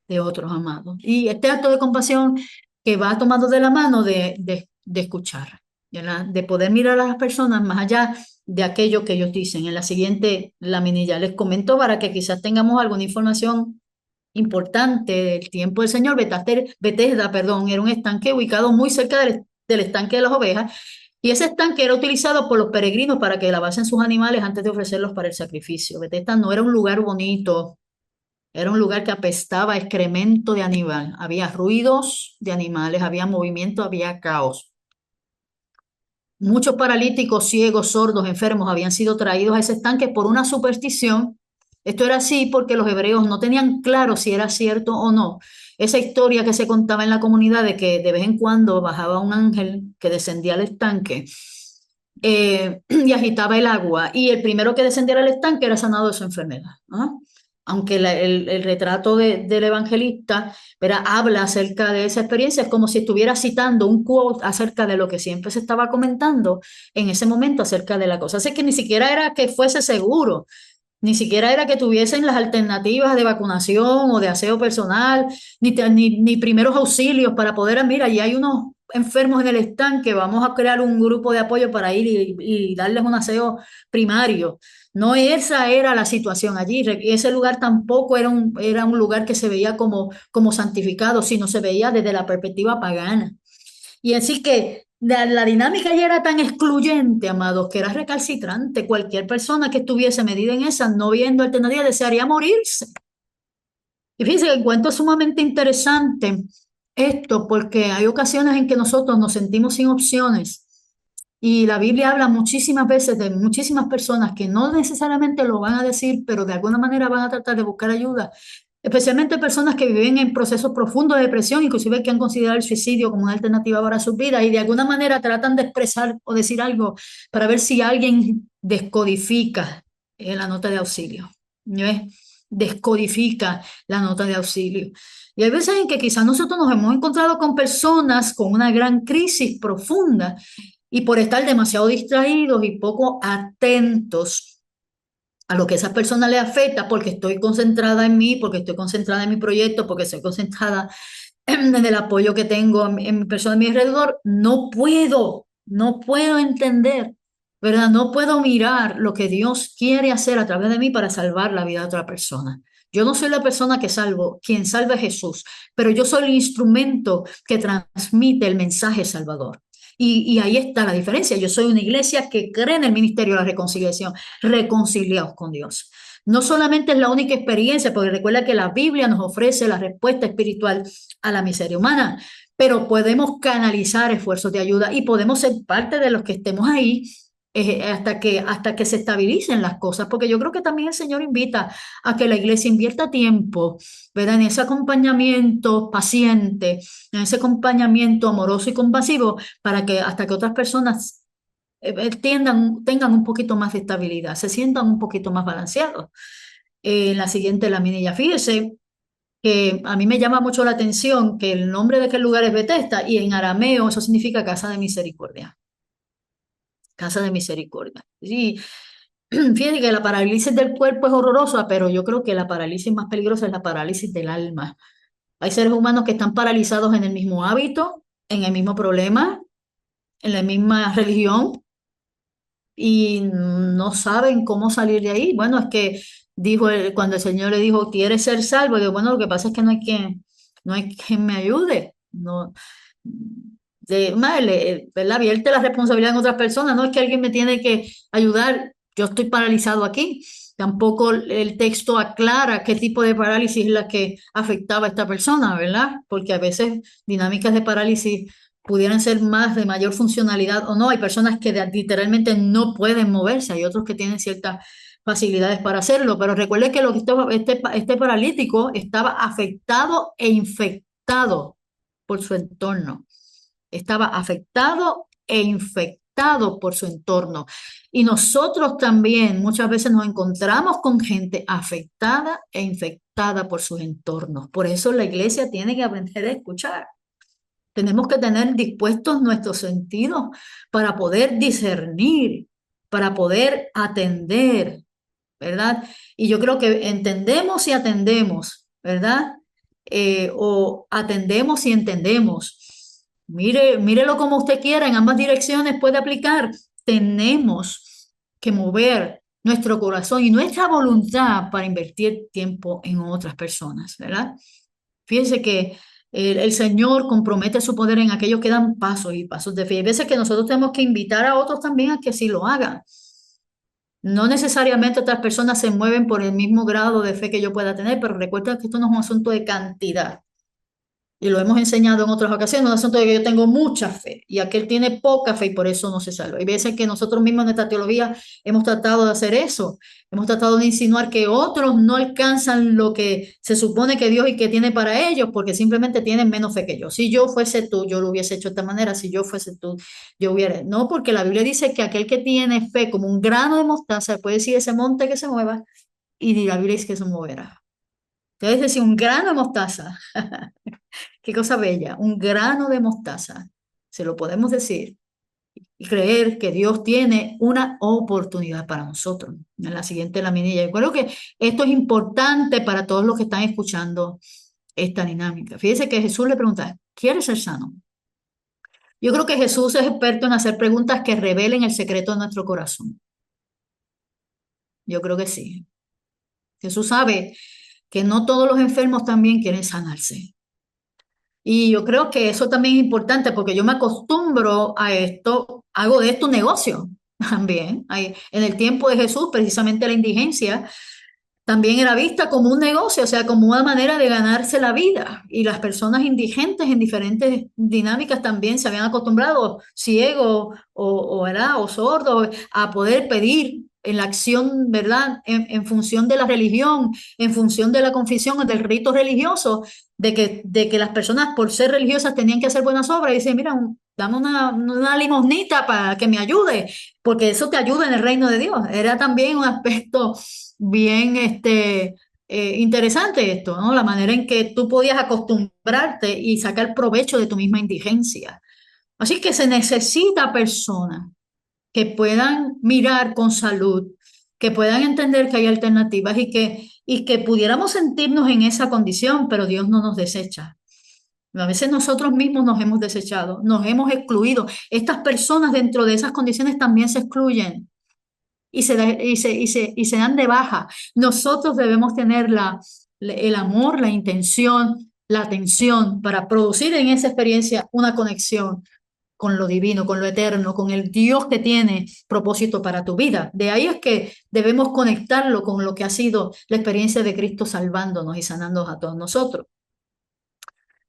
de otros, amados. Y este acto de compasión que va tomado de la mano de escuchar, ¿verdad?, de poder mirar a las personas más allá de aquello que ellos dicen. En la siguiente laminilla les comento para que quizás tengamos alguna información importante del tiempo del Señor. Betesda, perdón, era un estanque ubicado muy cerca del estanque de las ovejas, y ese estanque era utilizado por los peregrinos para que lavasen sus animales antes de ofrecerlos para el sacrificio. Betesda no era un lugar bonito, era un lugar que apestaba a excremento de animal. Había ruidos de animales, había movimiento, había caos. Muchos paralíticos, ciegos, sordos, enfermos habían sido traídos a ese estanque por una superstición. Esto era así porque los hebreos no tenían claro si era cierto o no. Esa historia que se contaba en la comunidad de que de vez en cuando bajaba un ángel que descendía al estanque y agitaba el agua, y el primero que descendiera al estanque era sanado de su enfermedad. ¿Ah? Aunque el retrato del evangelista, ¿verdad?, habla acerca de esa experiencia, es como si estuviera citando un quote acerca de lo que siempre se estaba comentando en ese momento acerca de la cosa. Así que ni siquiera era que fuese seguro, ni siquiera era que tuviesen las alternativas de vacunación o de aseo personal, ni primeros auxilios para poder, mira, y hay unos enfermos en el estanque, vamos a crear un grupo de apoyo para ir y darles un aseo primario. No, esa era la situación allí. Ese lugar tampoco era un lugar que se veía como santificado, sino se veía desde la perspectiva pagana. Y así que la dinámica ya era tan excluyente, amados, que era recalcitrante. Cualquier persona que estuviese medida en esa, no viendo alternativa, desearía morirse. Y fíjense que encuentro sumamente interesante esto, porque hay ocasiones en que nosotros nos sentimos sin opciones. Y la Biblia habla muchísimas veces de muchísimas personas que no necesariamente lo van a decir, pero de alguna manera van a tratar de buscar ayuda. Especialmente personas que viven en procesos profundos de depresión, inclusive que han considerado el suicidio como una alternativa para sus vidas y de alguna manera tratan de expresar o decir algo para ver si alguien descodifica la nota de auxilio. ¿No es? Descodifica la nota de auxilio. Y hay veces en que quizás nosotros nos hemos encontrado con personas con una gran crisis profunda y por estar demasiado distraídos y poco atentos a lo que a esas personas les afecta, porque estoy concentrada en mí, porque estoy concentrada en mi proyecto, porque estoy concentrada en el apoyo que tengo en mi persona a mi alrededor, no puedo entender, ¿verdad? No puedo mirar lo que Dios quiere hacer a través de mí para salvar la vida de otra persona. Yo no soy la persona que salvo, quien salva es Jesús, pero yo soy el instrumento que transmite el mensaje salvador. Y ahí está la diferencia. Yo soy una iglesia que cree en el ministerio de la reconciliación, reconciliados con Dios. No solamente es la única experiencia, porque recuerda que la Biblia nos ofrece la respuesta espiritual a la miseria humana, pero podemos canalizar esfuerzos de ayuda y podemos ser parte de los que estemos ahí hasta que se estabilicen las cosas, porque yo creo que también el Señor invita a que la iglesia invierta tiempo, ¿verdad?, en ese acompañamiento paciente, en ese acompañamiento amoroso y compasivo, para que hasta que otras personas tengan un poquito más de estabilidad, se sientan un poquito más balanceados. En la siguiente laminilla, fíjese que a mí me llama mucho la atención que el nombre de aquel lugar es Betesda y en arameo eso significa casa de misericordia. Casa de misericordia. Sí, fíjate que la parálisis del cuerpo es horrorosa, pero yo creo que la parálisis más peligrosa es la parálisis del alma. Hay seres humanos que están paralizados en el mismo hábito, en el mismo problema, en la misma religión y no saben cómo salir de ahí. Bueno, es que cuando el Señor le dijo, ¿quieres ser salvo? Digo, bueno, lo que pasa es que no hay quien me ayude. No, ¿verdad? Vierte la responsabilidad en otras personas. No es que alguien me tiene que ayudar. Yo estoy paralizado aquí. Tampoco el texto aclara qué tipo de parálisis es la que afectaba a esta persona, ¿verdad? Porque a veces dinámicas de parálisis pudieran ser más de mayor funcionalidad o no. Hay personas que literalmente no pueden moverse, hay otros que tienen ciertas facilidades para hacerlo, pero recuerde que este paralítico estaba afectado e infectado por su entorno. Estaba afectado e infectado por su entorno. Y nosotros también muchas veces nos encontramos con gente afectada e infectada por sus entornos. Por eso la iglesia tiene que aprender a escuchar. Tenemos que tener dispuestos nuestros sentidos para poder discernir, para poder atender, ¿verdad? Y yo creo que entendemos y atendemos, ¿verdad? O atendemos y entendemos. Mírelo como usted quiera, en ambas direcciones puede aplicar. Tenemos que mover nuestro corazón y nuestra voluntad para invertir tiempo en otras personas, ¿verdad? Fíjense que el Señor compromete su poder en aquellos que dan pasos y pasos de fe. Y hay veces que nosotros tenemos que invitar a otros también a que así lo hagan. No necesariamente otras personas se mueven por el mismo grado de fe que yo pueda tener, pero recuerda que esto no es un asunto de cantidad. Y lo hemos enseñado en otras ocasiones, un asunto de que yo tengo mucha fe y aquel tiene poca fe y por eso no se salva. Hay veces que nosotros mismos en nuestra teología hemos tratado de hacer eso. Hemos tratado de insinuar que otros no alcanzan lo que se supone que Dios y que tiene para ellos porque simplemente tienen menos fe que yo. Si yo fuese tú, yo lo hubiese hecho de esta manera. Si yo fuese tú, yo hubiera. No, porque la Biblia dice que aquel que tiene fe como un grano de mostaza puede decir ese monte que se mueva y la Biblia dice que se moverá. Entonces, decir un grano de mostaza. Qué cosa bella, un grano de mostaza. Se lo podemos decir y creer que Dios tiene una oportunidad para nosotros. En la siguiente laminilla. Yo creo que esto es importante para todos los que están escuchando esta dinámica. Fíjese que Jesús le pregunta, ¿quieres ser sano? Yo creo que Jesús es experto en hacer preguntas que revelen el secreto de nuestro corazón. Yo creo que sí. Jesús sabe que no todos los enfermos también quieren sanarse. Y yo creo que eso también es importante porque yo me acostumbro a esto, hago de esto un negocio también. En el tiempo de Jesús, precisamente la indigencia también era vista como un negocio, o sea, como una manera de ganarse la vida. Y las personas indigentes en diferentes dinámicas también se habían acostumbrado, ciegos ¿verdad? O sordos, a poder pedir en la acción, ¿verdad? En función de la religión, en función de la confesión, del rito religioso, de que las personas por ser religiosas tenían que hacer buenas obras. Y dicen, mira, dame una limosnita para que me ayude, porque eso te ayuda en el reino de Dios. Era también un aspecto bien interesante esto, ¿no? La manera en que tú podías acostumbrarte y sacar provecho de tu misma indigencia. Así que se necesita personas que puedan mirar con salud, que puedan entender que hay alternativas y que pudiéramos sentirnos en esa condición, pero Dios no nos desecha. A veces nosotros mismos nos hemos desechado, nos hemos excluido. Estas personas dentro de esas condiciones también se excluyen y se dan de baja. Nosotros debemos tener el amor, la intención, la atención para producir en esa experiencia una conexión con lo divino, con lo eterno, con el Dios que tiene propósito para tu vida. De ahí es que debemos conectarlo con lo que ha sido la experiencia de Cristo salvándonos y sanándonos a todos nosotros.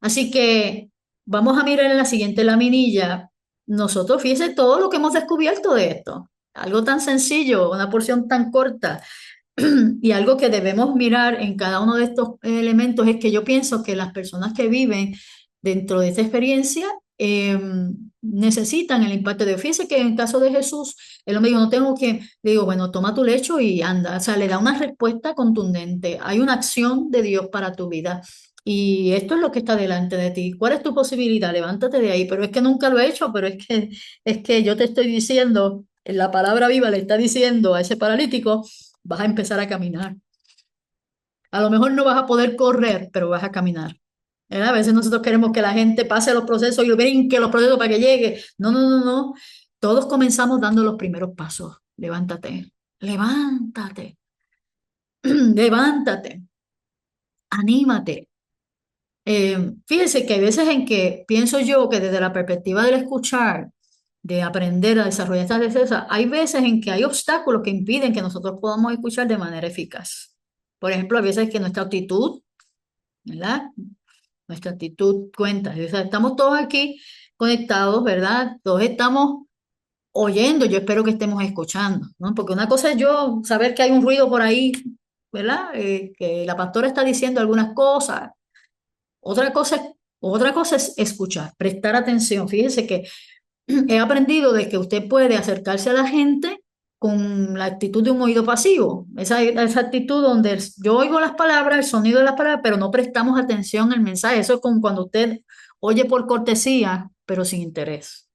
Así que vamos a mirar en la siguiente laminilla. Nosotros, fíjense todo lo que hemos descubierto de esto. Algo tan sencillo, una porción tan corta. Y algo que debemos mirar en cada uno de estos elementos es que yo pienso que las personas que viven dentro de esta experiencia eh, necesitan el impacto de Dios. Fíjense que en el caso de Jesús, el hombre dijo, no tengo que, le digo, bueno, toma tu lecho y anda. O sea, le da una respuesta contundente. Hay una acción de Dios para tu vida. Y esto es lo que está delante de ti. ¿Cuál es tu posibilidad? Levántate de ahí. Pero es que nunca lo he hecho, pero es que yo te estoy diciendo, la palabra viva le está diciendo a ese paralítico, vas a empezar a caminar. A lo mejor no vas a poder correr, pero vas a caminar. ¿Verdad? A veces nosotros queremos que la gente pase los procesos y brinque los procesos para que llegue. No, no, no, no. Todos comenzamos dando los primeros pasos. Levántate, levántate, levántate, anímate. Fíjese que hay veces en que pienso yo que desde la perspectiva del escuchar, de aprender a desarrollar estas destrezas, hay veces en que hay obstáculos que impiden que nosotros podamos escuchar de manera eficaz. Por ejemplo, hay veces que nuestra actitud, ¿verdad? Nuestra actitud cuenta. O sea, estamos todos aquí conectados, ¿verdad? Todos estamos oyendo, yo espero que estemos escuchando, ¿no? Porque una cosa es yo saber que hay un ruido por ahí, ¿verdad? Que la pastora está diciendo algunas cosas. Otra cosa es, otra cosa es escuchar, prestar atención. Fíjese que he aprendido de que usted puede acercarse a la gente con la actitud de un oído pasivo, esa actitud donde yo oigo las palabras, el sonido de las palabras, pero no prestamos atención al mensaje. Eso es como cuando usted oye por cortesía, pero sin interés.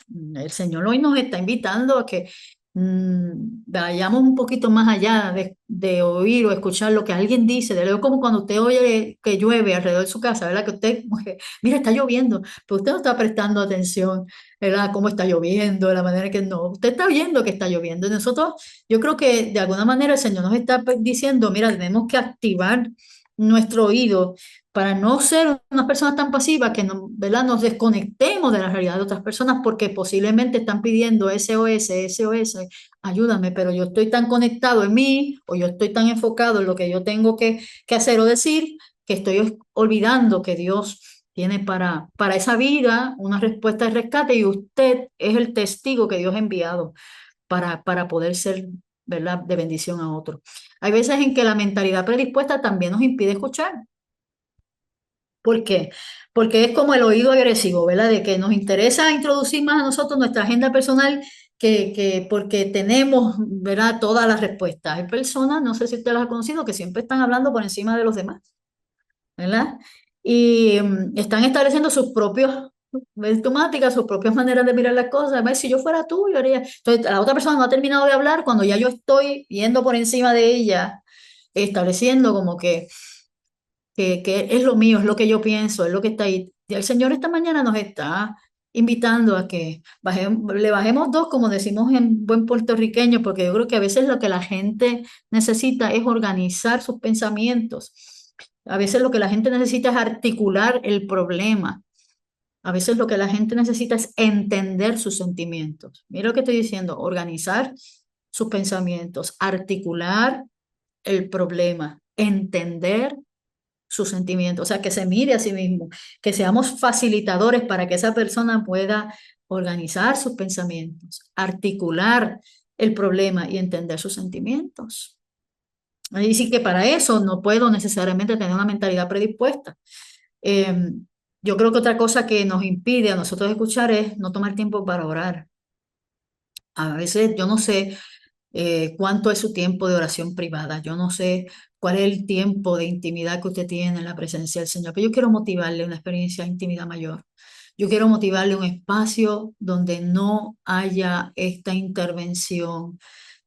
El Señor hoy nos está invitando a que vayamos un poquito más allá de oír o escuchar lo que alguien dice. De luego, como cuando usted oye que llueve alrededor de su casa, ¿verdad? Que usted, como que, mira, está lloviendo, pero usted no está prestando atención, ¿verdad? Cómo está lloviendo, de la manera que no. Usted está viendo que está lloviendo. Y nosotros, yo creo que de alguna manera el Señor nos está diciendo, mira, tenemos que activar nuestro oído para no ser unas personas tan pasivas que no, ¿verdad? Nos desconectemos de la realidad de otras personas porque posiblemente están pidiendo SOS, SOS, ayúdame, pero yo estoy tan conectado en mí o yo estoy tan enfocado en lo que yo tengo que hacer o decir que estoy olvidando que Dios tiene para esa vida una respuesta de rescate y usted es el testigo que Dios ha enviado para poder ser, ¿verdad?, de bendición a otros. Hay veces en que la mentalidad predispuesta también nos impide escuchar. ¿Por qué? Porque es como el oído agresivo, ¿verdad? De que nos interesa introducir más a nosotros nuestra agenda personal que porque tenemos, ¿verdad?, todas las respuestas. Hay personas, no sé si usted las ha conocido, que siempre están hablando por encima de los demás, ¿verdad? Y están estableciendo sus propios temáticas, sus propias maneras de mirar las cosas. A ver, si yo fuera tú, yo haría. Entonces, la otra persona no ha terminado de hablar cuando ya yo estoy yendo por encima de ella, estableciendo como que es lo mío, es lo que yo pienso, es lo que está ahí. Y el Señor esta mañana nos está invitando a que le bajemos dos, como decimos en buen puertorriqueño, porque yo creo que a veces lo que la gente necesita es organizar sus pensamientos. A veces lo que la gente necesita es articular el problema. A veces lo que la gente necesita es entender sus sentimientos. Mira lo que estoy diciendo, organizar sus pensamientos, articular el problema, entender sus sentimientos, o sea, que se mire a sí mismo, que seamos facilitadores para que esa persona pueda organizar sus pensamientos, articular el problema y entender sus sentimientos. Y sí que para eso no puedo necesariamente tener una mentalidad predispuesta. Eh, yo creo que otra cosa que nos impide a nosotros escuchar es no tomar tiempo para orar. A veces yo no sé cuánto es su tiempo de oración privada. Yo no sé cuál es el tiempo de intimidad que usted tiene en la presencia del Señor, pero yo quiero motivarle a una experiencia de intimidad mayor. Yo quiero motivarle a un espacio donde no haya esta intervención,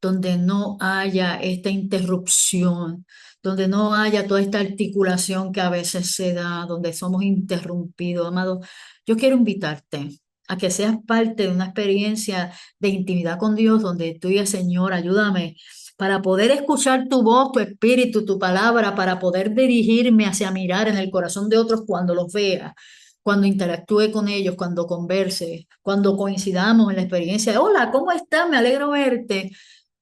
donde no haya esta interrupción, donde no haya toda esta articulación que a veces se da, donde somos interrumpidos. Amado, yo quiero invitarte a que seas parte de una experiencia de intimidad con Dios, donde tú digas, Señor, ayúdame para poder escuchar tu voz, tu espíritu, tu palabra, para poder dirigirme hacia mirar en el corazón de otros cuando los vea, cuando interactúe con ellos, cuando converse, cuando coincidamos en la experiencia. Hola, ¿cómo estás? Me alegro verte.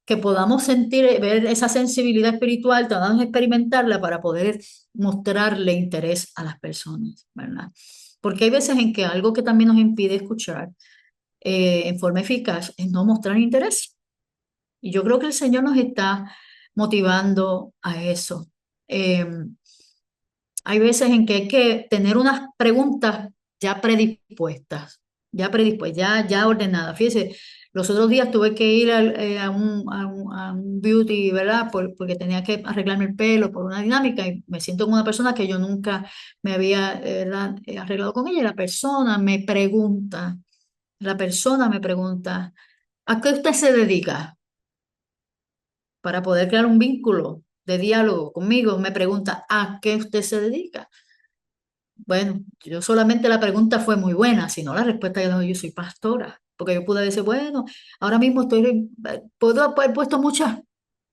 Que podamos sentir, ver esa sensibilidad espiritual, podamos experimentarla para poder mostrarle interés a las personas, ¿verdad? Porque hay veces en que algo que también nos impide escuchar en forma eficaz es no mostrar interés. Y yo creo que el Señor nos está motivando a eso. Eh, Hay veces en que hay que tener unas preguntas ya predispuestas, ya ordenadas. Fíjese, los otros días tuve que ir a un beauty, ¿verdad? Porque tenía que arreglarme el pelo por una dinámica y me siento como una persona que yo nunca me había, ¿verdad?, arreglado con ella. Y la persona me pregunta, ¿a qué usted se dedica? Para poder crear un vínculo de diálogo conmigo, me pregunta, ¿a qué usted se dedica? Bueno, yo solamente la pregunta fue muy buena, si no la respuesta era, no, yo soy pastora, porque yo pude decir, bueno, ahora mismo puedo haber puesto muchas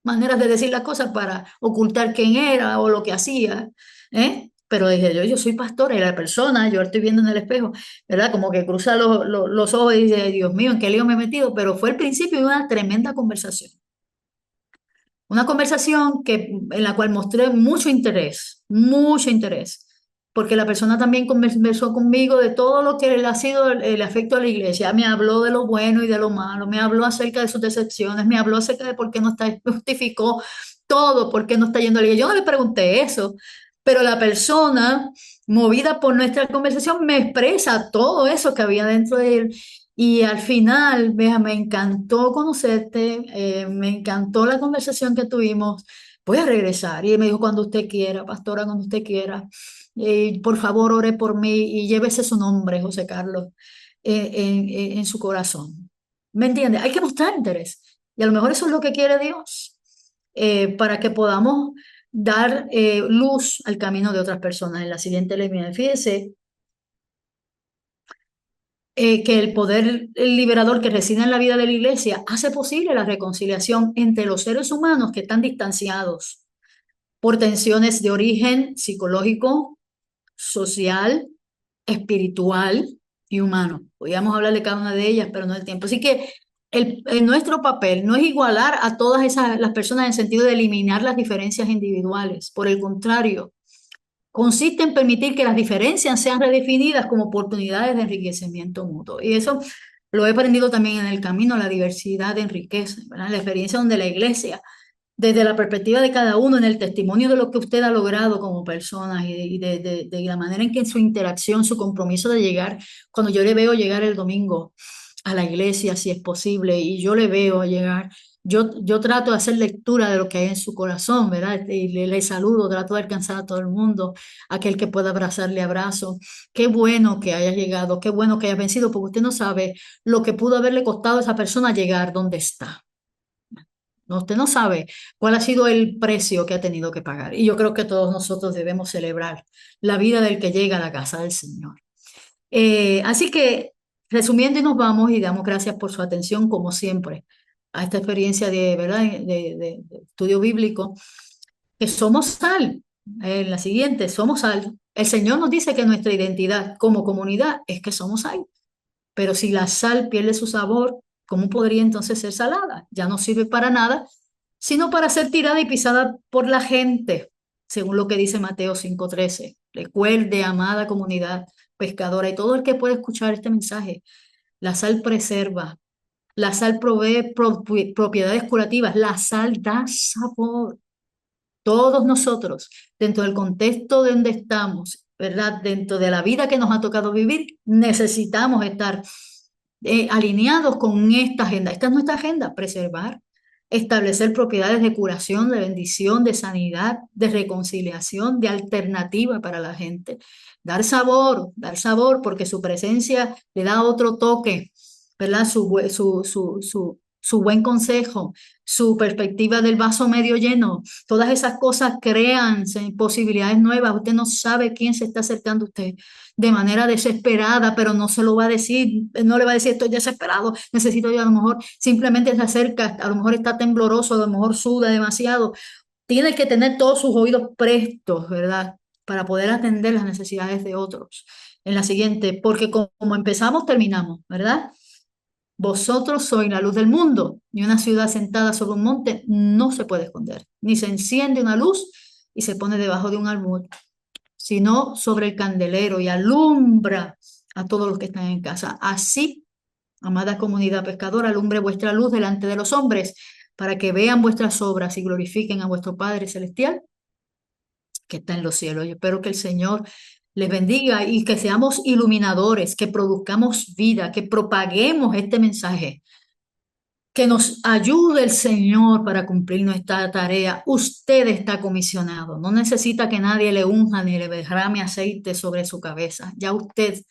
maneras de decir las cosas para ocultar quién era o lo que hacía, ¿eh? Pero dije yo soy pastora y la persona, yo la estoy viendo en el espejo, ¿verdad? Como que cruza los ojos y dice, Dios mío, ¿en qué lío me he metido? Pero fue el principio de una tremenda conversación. Una conversación en la cual mostré mucho interés, porque la persona también conversó conmigo de todo lo que le ha sido el afecto a la iglesia. Me habló de lo bueno y de lo malo, me habló acerca de sus decepciones, me habló acerca de por qué no está, justificó todo, por qué no está yendo a la iglesia. Yo no le pregunté eso, pero la persona, movida por nuestra conversación, me expresa todo eso que había dentro de él. Y al final, vea, me encantó conocerte, me encantó la conversación que tuvimos. Voy a regresar. Y él me dijo, cuando usted quiera, pastora, cuando usted quiera. Por favor, ore por mí y llévese su nombre, José Carlos, en su corazón. ¿Me entiende? Hay que mostrar interés. Y a lo mejor eso es lo que quiere Dios, para que podamos dar luz al camino de otras personas. En la siguiente línea, fíjese que el poder liberador que reside en la vida de la iglesia hace posible la reconciliación entre los seres humanos que están distanciados por tensiones de origen psicológico, social, espiritual y humano. Podríamos hablar de cada una de ellas, pero no el tiempo. Así que nuestro papel no es igualar a todas las personas en el sentido de eliminar las diferencias individuales. Por el contrario, consiste en permitir que las diferencias sean redefinidas como oportunidades de enriquecimiento mutuo. Y eso lo he aprendido también en el camino, la diversidad enriquece, ¿verdad? La experiencia donde la iglesia, desde la perspectiva de cada uno, en el testimonio de lo que usted ha logrado como persona y de la manera en que en su interacción, su compromiso de llegar, cuando yo le veo llegar el domingo a la iglesia, si es posible, y yo le veo llegar, yo trato de hacer lectura de lo que hay en su corazón, ¿verdad? Y le saludo, trato de alcanzar a todo el mundo, aquel que pueda abrazarle abrazo. Qué bueno que haya llegado, qué bueno que haya vencido, porque usted no sabe lo que pudo haberle costado a esa persona llegar donde está. No, usted no sabe cuál ha sido el precio que ha tenido que pagar. Y yo creo que todos nosotros debemos celebrar la vida del que llega a la casa del Señor. Así que, resumiendo, y nos vamos y damos gracias por su atención, como siempre, a esta experiencia de, ¿verdad? De estudio bíblico, que somos sal. En la siguiente, somos sal. El Señor nos dice que nuestra identidad como comunidad es que somos sal. Pero si la sal pierde su sabor, ¿cómo podría entonces ser salada? Ya no sirve para nada, sino para ser tirada y pisada por la gente, según lo que dice Mateo 5:13. Recuerde, amada comunidad pescadora y todo el que puede escuchar este mensaje, la sal preserva, la sal provee propiedades curativas, la sal da sabor. Todos nosotros, dentro del contexto de donde estamos, ¿verdad? Dentro de la vida que nos ha tocado vivir, necesitamos estar alineados con esta agenda. Esta es nuestra agenda: preservar, establecer propiedades de curación, de bendición, de sanidad, de reconciliación, de alternativa para la gente. Dar sabor, porque su presencia le da otro toque, ¿verdad? Su buen consejo, su perspectiva del vaso medio lleno, todas esas cosas crean posibilidades nuevas. Usted no sabe quién se está acercando a usted de manera desesperada, pero no se lo va a decir, no le va a decir estoy desesperado, necesito yo, a lo mejor simplemente se acerca, a lo mejor está tembloroso, a lo mejor suda demasiado. Tiene que tener todos sus oídos prestos, ¿verdad? Para poder atender las necesidades de otros. En la siguiente, porque como empezamos, terminamos, ¿verdad? Vosotros sois la luz del mundo, y una ciudad sentada sobre un monte no se puede esconder, ni se enciende una luz y se pone debajo de un almud, sino sobre el candelero y alumbra a todos los que están en casa. Así, amada comunidad pescadora, alumbre vuestra luz delante de los hombres, para que vean vuestras obras y glorifiquen a vuestro Padre Celestial que está en los cielos. Yo espero que el Señor les bendiga y que seamos iluminadores, que produzcamos vida, que propaguemos este mensaje, que nos ayude el Señor para cumplir nuestra tarea. Usted está comisionado, no necesita que nadie le unja ni le derrame aceite sobre su cabeza. Ya usted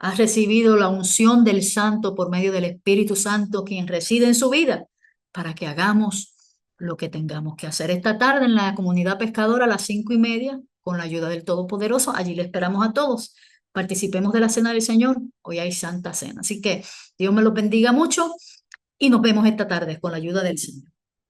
ha recibido la unción del Santo por medio del Espíritu Santo, quien reside en su vida, para que hagamos lo que tengamos que hacer. Esta tarde en la comunidad pescadora a las 5:30, con la ayuda del Todopoderoso, allí le esperamos a todos. Participemos de la cena del Señor. Hoy hay Santa Cena. Así que Dios me los bendiga mucho y nos vemos esta tarde con la ayuda del Señor.